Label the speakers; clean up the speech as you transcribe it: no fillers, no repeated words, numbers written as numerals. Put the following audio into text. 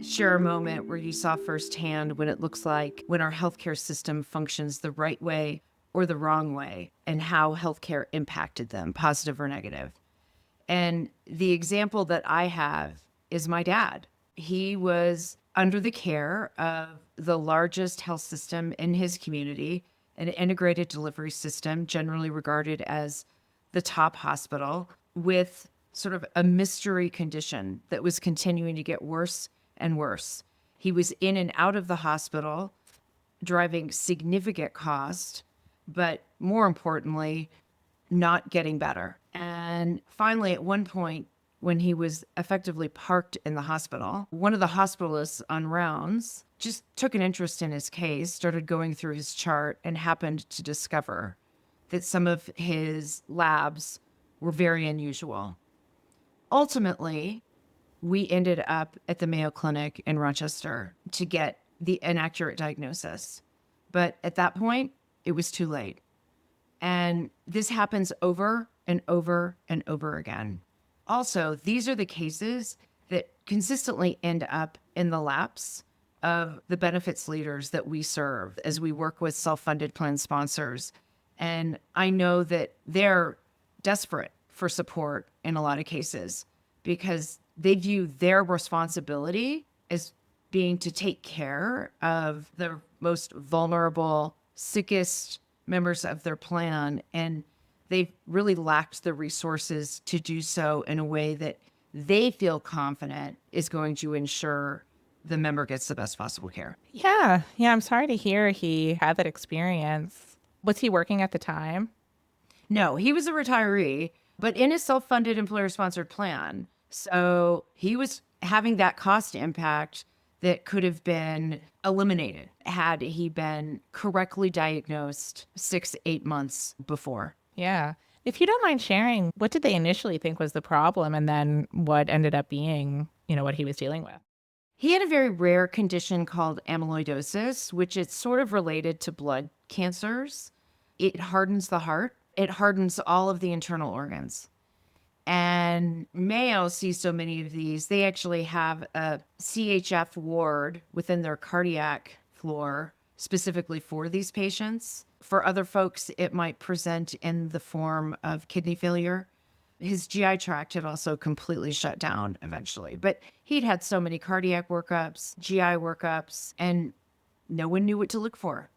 Speaker 1: share a moment where you saw firsthand what it looks like when our healthcare system functions the right way or the wrong way, and how healthcare impacted them, positive or negative. And the example that I have is my dad. He was under the care of the largest health system in his community, an integrated delivery system, generally regarded as the top hospital, with sort of a mystery condition that was continuing to get worse and worse. He was in and out of the hospital, driving significant cost, but more importantly, not getting better. And finally, at one point, when he was effectively parked in the hospital, one of the hospitalists on rounds just took an interest in his case, started going through his chart, and happened to discover that some of his labs were very unusual. Ultimately, we ended up at the Mayo Clinic in Rochester to get the inaccurate diagnosis. But at that point, it was too late. And this happens over and over and over again. Also, these are the cases that consistently end up in the laps of the benefits leaders that we serve as we work with self-funded plan sponsors. And I know that they're desperate for support in a lot of cases because they view their responsibility as being to take care of the most vulnerable, sickest members of their plan. And they've really lacked the resources to do so in a way that they feel confident is going to ensure the member gets the best possible care.
Speaker 2: Yeah. Yeah. I'm sorry to hear he had that experience. Was he working at the time?
Speaker 1: No, he was a retiree, but in a self-funded employer-sponsored plan. So he was having that cost impact that could have been eliminated had he been correctly diagnosed 6, 8 months before.
Speaker 2: Yeah. If you don't mind sharing, what did they initially think was the problem and then what ended up being, what he was dealing with?
Speaker 1: He had a very rare condition called amyloidosis, which is sort of related to blood cancers. It hardens the heart. It hardens all of the internal organs. And Mayo sees so many of these, they actually have a CHF ward within their cardiac floor specifically for these patients. For other folks, it might present in the form of kidney failure. His GI tract had also completely shut down eventually, but he'd had so many cardiac workups, GI workups, and no one knew what to look for.